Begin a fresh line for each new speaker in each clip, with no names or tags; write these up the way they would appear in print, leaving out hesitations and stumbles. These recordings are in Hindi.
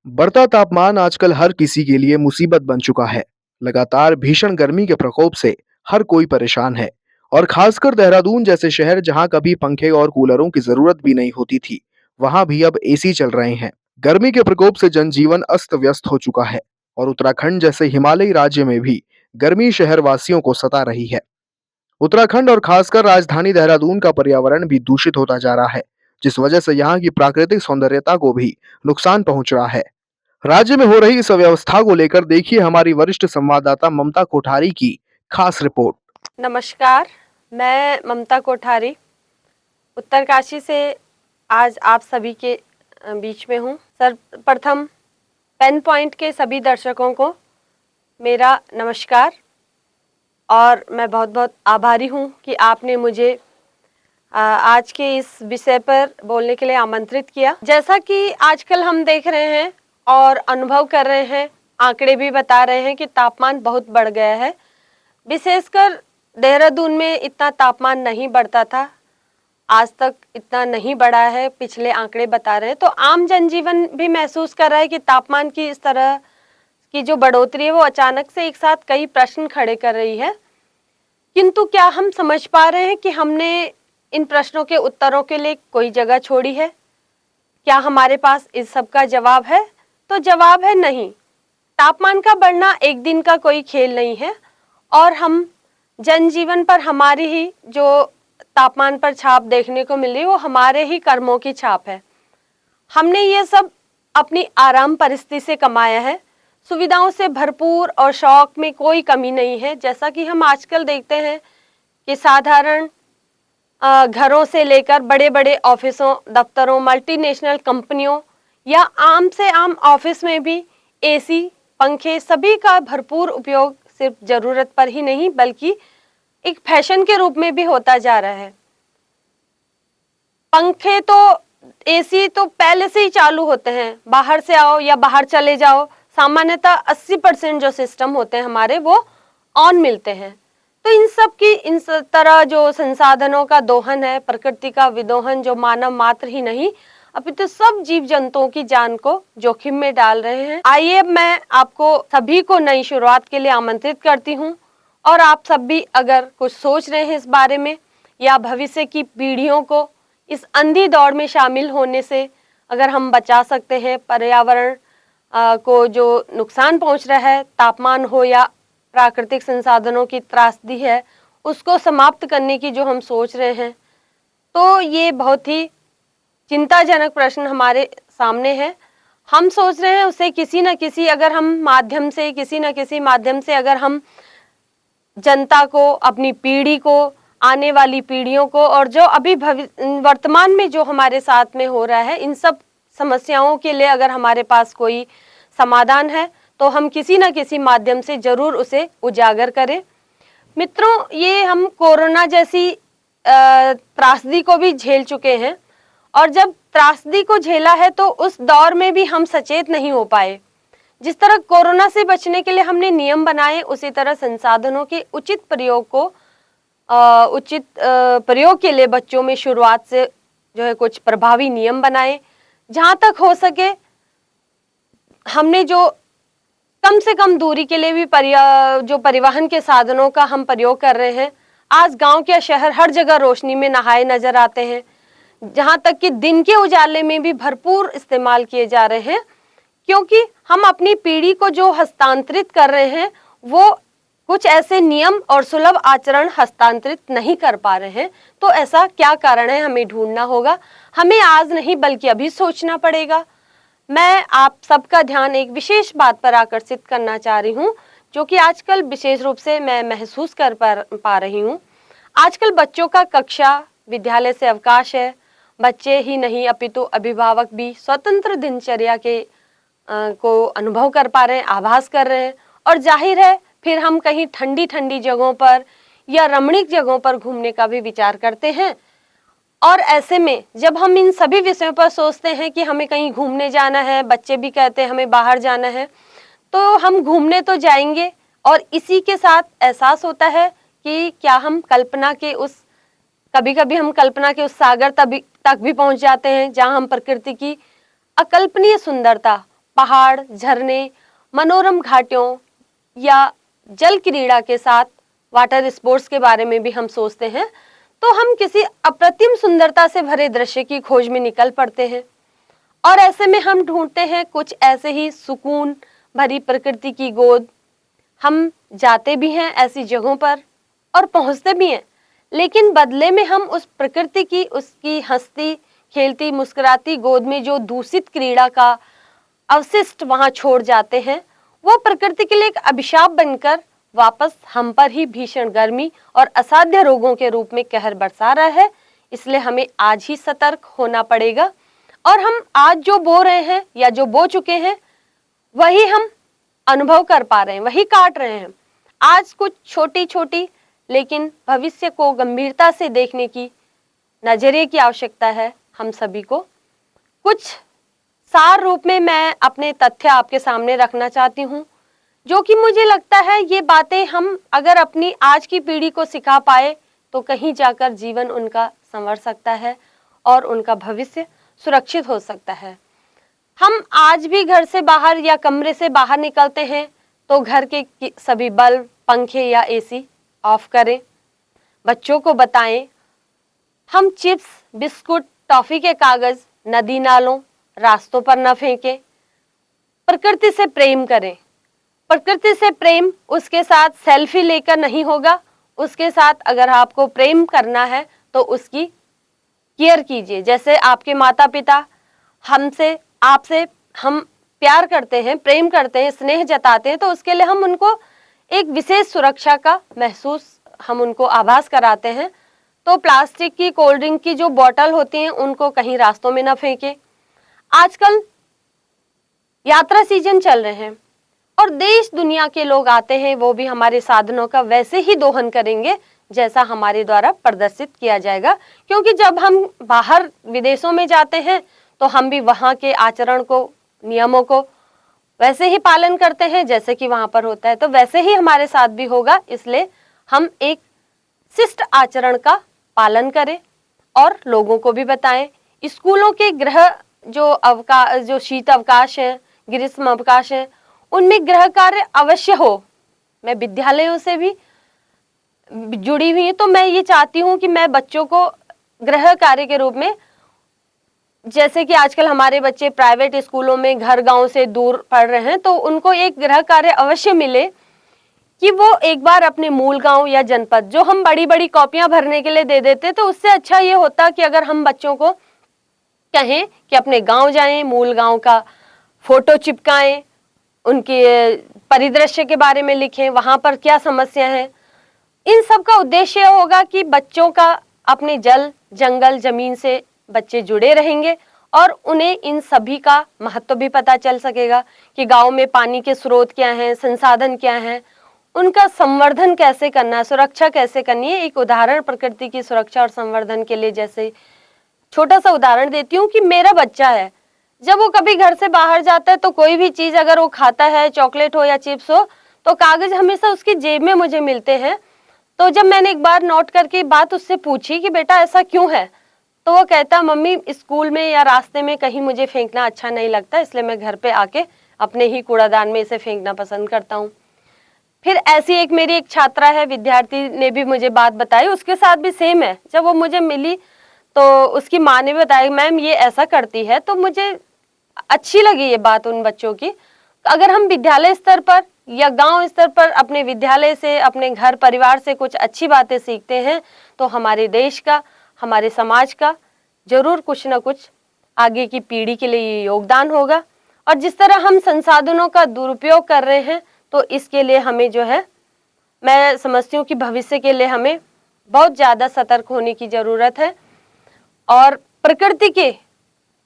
बढ़ता तापमान आजकल हर किसी के लिए मुसीबत बन चुका है। लगातार भीषण गर्मी के प्रकोप से हर कोई परेशान है। और खासकर देहरादून जैसे शहर जहां कभी पंखे और कूलरों की जरूरत भी नहीं होती थी, वहां भी अब एसी चल रहे हैं। गर्मी के प्रकोप से जनजीवन अस्त व्यस्त हो चुका है। और उत्तराखंड जैसे हिमालयी राज्य में भी गर्मी शहर वासियों को सता रही है। उत्तराखंड और खासकर राजधानी देहरादून का पर्यावरण भी दूषित होता जा रहा है, जिस वजह से यहाँ की प्राकृतिक सौंदर्यता को भी नुकसान पहुंच रहा है। राज्य में हो रही इस अव्यवस्था को लेकर देखिए हमारी वरिष्ठ संवाददाता ममता कोठारी की खास रिपोर्ट।
नमस्कार, मैं ममता कोठारी उत्तरकाशी से आज आप सभी के बीच में हूँ। सर्वप्रथम पेन पॉइंट के सभी दर्शकों को मेरा नमस्कार और मैं बहुत बहुत आभारी हूँ कि आपने मुझे आज के इस विषय पर बोलने के लिए आमंत्रित किया। जैसा कि आजकल हम देख रहे हैं और अनुभव कर रहे हैं, आंकड़े भी बता रहे हैं कि तापमान बहुत बढ़ गया है। विशेषकर देहरादून में इतना तापमान नहीं बढ़ता था, आज तक इतना नहीं बढ़ा है, पिछले आंकड़े बता रहे हैं। तो आम जनजीवन भी महसूस कर रहा है कि तापमान की इस तरह की जो बढ़ोतरी है वो अचानक से एक साथ कई प्रश्न खड़े कर रही है। किंतु क्या हम समझ पा रहे हैं कि हमने इन प्रश्नों के उत्तरों के लिए कोई जगह छोड़ी है? क्या हमारे पास इस सब का जवाब है? तो जवाब है नहीं। तापमान का बढ़ना एक दिन का कोई खेल नहीं है और हम जनजीवन पर हमारी ही जो तापमान पर छाप देखने को मिली वो हमारे ही कर्मों की छाप है। हमने ये सब अपनी आराम परिस्थिति से कमाया है। सुविधाओं से भरपूर और शौक में कोई कमी नहीं है। जैसा कि हम आजकल देखते हैं कि साधारण घरों से लेकर बड़े बड़े ऑफिसों, दफ्तरों, मल्टीनेशनल कंपनियों या आम से आम ऑफिस में भी एसी, पंखे सभी का भरपूर उपयोग सिर्फ जरूरत पर ही नहीं बल्कि एक फैशन के रूप में भी होता जा रहा है। पंखे तो, एसी तो पहले से ही चालू होते हैं, बाहर से आओ या बाहर चले जाओ, सामान्यतः 80% जो सिस्टम होते हैं हमारे वो ऑन मिलते हैं। तो इन सब की इन तरह जो संसाधनों का दोहन है, प्रकृति का विदोहन जो मानव मात्र ही नहीं अपितु सब जीव जंतुओं की जान को जोखिम में डाल रहे हैं। आइए मैं आपको सभी को नई शुरुआत के लिए आमंत्रित करती हूँ और आप सब भी अगर कुछ सोच रहे हैं इस बारे में या भविष्य की पीढ़ियों को इस अंधी दौड़ में शामिल होने से अगर हम बचा सकते हैं, पर्यावरण को जो नुकसान पहुंच रहा है, तापमान हो या प्राकृतिक संसाधनों की त्रासदी है, उसको समाप्त करने की जो हम सोच रहे हैं, तो ये बहुत ही चिंताजनक प्रश्न हमारे सामने है। हम सोच रहे हैं उसे किसी न किसी अगर हम माध्यम से, किसी न किसी माध्यम से अगर हम जनता को, अपनी पीढ़ी को, आने वाली पीढ़ियों को और जो अभी वर्तमान में जो हमारे साथ में हो रहा है, इन सब समस्याओं के लिए अगर हमारे पास कोई समाधान है तो हम किसी न किसी माध्यम से जरूर उसे उजागर करें। मित्रों, ये हम कोरोना जैसी त्रासदी को भी झेल चुके हैं और जब त्रासदी को झेला है तो उस दौर में भी हम सचेत नहीं हो पाए। जिस तरह कोरोना से बचने के लिए हमने नियम बनाए, उसी तरह संसाधनों के उचित प्रयोग को उचित प्रयोग के लिए बच्चों में शुरुआत से जो है कुछ प्रभावी नियम बनाए। जहाँ तक हो सके हमने जो कम से कम दूरी के लिए भी जो परिवहन के साधनों का हम प्रयोग कर रहे हैं, आज गांव के शहर हर जगह रोशनी में नहाए नजर आते हैं। जहाँ तक कि दिन के उजाले में भी भरपूर इस्तेमाल किए जा रहे हैं, क्योंकि हम अपनी पीढ़ी को जो हस्तांतरित कर रहे हैं वो कुछ ऐसे नियम और सुलभ आचरण हस्तांतरित नहीं कर पा रहे हैं। तो ऐसा क्या कारण है, हमें ढूंढना होगा। हमें आज नहीं बल्कि अभी सोचना पड़ेगा। मैं आप सबका ध्यान एक विशेष बात पर आकर्षित करना चाह रही हूँ, जो कि आजकल विशेष रूप से मैं महसूस कर पा रही हूँ। आजकल बच्चों का कक्षा, विद्यालय से अवकाश है। बच्चे ही नहीं अपितु अभिभावक भी स्वतंत्र दिनचर्या के को अनुभव कर पा रहे हैं, आभास कर रहे हैं। और जाहिर है फिर हम कहीं ठंडी ठंडी जगहों पर या रमणीक जगहों पर घूमने का भी विचार करते हैं। और ऐसे में जब हम इन सभी विषयों पर सोचते हैं कि हमें कहीं घूमने जाना है, बच्चे भी कहते हैं हमें बाहर जाना है, तो हम घूमने तो जाएंगे और इसी के साथ एहसास होता है कि क्या हम कल्पना के उस, कभी कभी हम कल्पना के उस सागर तक भी पहुंच जाते हैं जहां हम प्रकृति की अकल्पनीय सुंदरता पहाड़, झरने, मनोरम घाटियों या जल क्रीड़ा के साथ वाटर स्पोर्ट्स के बारे में भी हम सोचते हैं, तो हम किसी अप्रतिम सुंदरता से भरे दृश्य की खोज में निकल पड़ते हैं। और ऐसे में हम ढूंढते हैं कुछ ऐसे ही सुकून भरी प्रकृति की गोद। हम जाते भी हैं ऐसी जगहों पर और पहुंचते भी हैं, लेकिन बदले में हम उस प्रकृति की, उसकी हंसती खेलती मुस्कुराती गोद में जो दूषित क्रीड़ा का अवशिष्ट वहां छोड़ जाते हैं, वो प्रकृति के लिए एक अभिशाप बनकर वापस हम पर ही भीषण गर्मी और असाध्य रोगों के रूप में कहर बरसा रहा है। इसलिए हमें आज ही सतर्क होना पड़ेगा और हम आज जो बो रहे हैं या जो बो चुके हैं वही हम अनुभव कर पा रहे हैं, वही काट रहे हैं। आज कुछ छोटी छोटी लेकिन भविष्य को गंभीरता से देखने की नजरिए की आवश्यकता है हम सभी को। कुछ सार रूप में मैं अपने तथ्य आपके सामने रखना चाहती हूँ, जो कि मुझे लगता है ये बातें हम अगर अपनी आज की पीढ़ी को सिखा पाए तो कहीं जाकर जीवन उनका संवर सकता है और उनका भविष्य सुरक्षित हो सकता है। हम आज भी घर से बाहर या कमरे से बाहर निकलते हैं तो घर के सभी बल्ब, पंखे या एसी ऑफ करें। बच्चों को बताएं हम चिप्स, बिस्कुट, टॉफी के कागज नदी नालों, रास्तों पर न फेंकें। प्रकृति से प्रेम करें। प्रकृति से प्रेम उसके साथ सेल्फी लेकर नहीं होगा, उसके साथ अगर आपको प्रेम करना है तो उसकी केयर कीजिए। जैसे आपके माता पिता हमसे, आपसे हम प्यार करते हैं, प्रेम करते हैं, स्नेह जताते हैं, तो उसके लिए हम उनको एक विशेष सुरक्षा का महसूस, हम उनको आभास कराते हैं। तो प्लास्टिक की, कोल्ड ड्रिंक की जो बोतल होती हैं उनको कहीं रास्तों में ना फेंकें। आजकल यात्रा सीजन चल रहे हैं और देश दुनिया के लोग आते हैं, वो भी हमारे साधनों का वैसे ही दोहन करेंगे जैसा हमारे द्वारा प्रदर्शित किया जाएगा, क्योंकि जब हम बाहर विदेशों में जाते हैं तो हम भी वहाँ के आचरण को, नियमों को वैसे ही पालन करते हैं जैसे कि वहाँ पर होता है, तो वैसे ही हमारे साथ भी होगा। इसलिए हम एक शिष्ट आचरण का पालन करें और लोगों को भी बताएं। स्कूलों के गृह जो शीत अवकाश है, ग्रीष्म अवकाश है, उनमें गृह कार्य अवश्य हो। मैं विद्यालयों से भी जुड़ी हुई हूँ, तो मैं ये चाहती हूँ कि मैं बच्चों को गृह कार्य के रूप में, जैसे कि आजकल हमारे बच्चे प्राइवेट स्कूलों में घर गांव से दूर पढ़ रहे हैं, तो उनको एक गृह कार्य अवश्य मिले कि वो एक बार अपने मूल गांव या जनपद, जो हम बड़ी बड़ी कॉपियां भरने के लिए दे देते, तो उससे अच्छा ये होता कि अगर हम बच्चों को कहें कि अपने गांव जाएं, मूल गांव का फोटो चिपकाएं, उनके परिदृश्य के बारे में लिखें, वहां पर क्या समस्या है। इन सब का उद्देश्य होगा कि बच्चों का अपने जल, जंगल, जमीन से बच्चे जुड़े रहेंगे और उन्हें इन सभी का महत्व भी पता चल सकेगा कि गांव में पानी के स्रोत क्या हैं, संसाधन क्या हैं, उनका संवर्धन कैसे करना है, सुरक्षा कैसे करनी है। एक उदाहरण प्रकृति की सुरक्षा और संवर्धन के लिए, जैसे छोटा सा उदाहरण देती हूँ कि मेरा बच्चा है, जब वो कभी घर से बाहर जाता है तो कोई भी चीज अगर वो खाता है, चॉकलेट हो या चिप्स हो, तो कागज हमेशा उसकी जेब में मुझे मिलते हैं। तो जब मैंने एक बार नोट करके बात उससे पूछी कि बेटा ऐसा क्यों है, तो वो कहता, मम्मी स्कूल में या रास्ते में कहीं मुझे फेंकना अच्छा नहीं लगता, इसलिए मैं घर पे आके अपने ही कूड़ादान में इसे फेंकना पसंद करता हूँ। फिर ऐसी एक मेरी एक छात्रा है, विद्यार्थी ने भी मुझे बात बताई, उसके साथ भी सेम है। जब वो मुझे मिली तो उसकी माँ ने भी बताया, मैम ये ऐसा करती है, तो मुझे अच्छी लगी ये बात उन बच्चों की। अगर हम विद्यालय स्तर पर या गांव स्तर पर अपने विद्यालय से, अपने घर परिवार से कुछ अच्छी बातें सीखते हैं, तो हमारे देश का, हमारे समाज का जरूर कुछ ना कुछ आगे की पीढ़ी के लिए योगदान होगा। और जिस तरह हम संसाधनों का दुरुपयोग कर रहे हैं, तो इसके लिए हमें जो है, मैं समझती हूँ कि भविष्य के लिए हमें बहुत ज़्यादा सतर्क होने की ज़रूरत है। और प्रकृति के,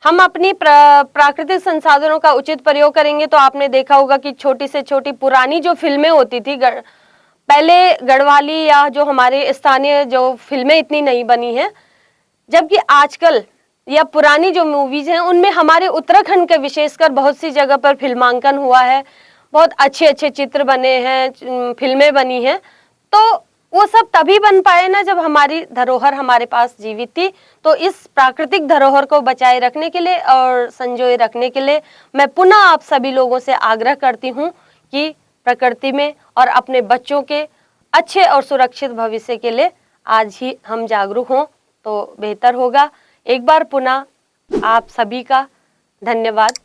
हम अपनी प्राकृतिक संसाधनों का उचित प्रयोग करेंगे। तो आपने देखा होगा कि छोटी से छोटी पुरानी जो फिल्में होती थी, पहले गढ़वाली या जो हमारे स्थानीय जो फिल्में इतनी नहीं बनी हैं, जबकि आजकल या पुरानी जो मूवीज हैं उनमें हमारे उत्तराखंड के विशेषकर बहुत सी जगह पर फिल्मांकन हुआ है, बहुत अच्छे अच्छे चित्र बने हैं, फिल्में बनी हैं। तो वो सब तभी बन पाए ना जब हमारी धरोहर हमारे पास जीवित थी। तो इस प्राकृतिक धरोहर को बचाए रखने के लिए और संजोए रखने के लिए मैं पुनः आप सभी लोगों से आग्रह करती हूँ कि प्रकृति में और अपने बच्चों के अच्छे और सुरक्षित भविष्य के लिए आज ही हम जागरूक हों तो बेहतर होगा। एक बार पुनः आप सभी का धन्यवाद।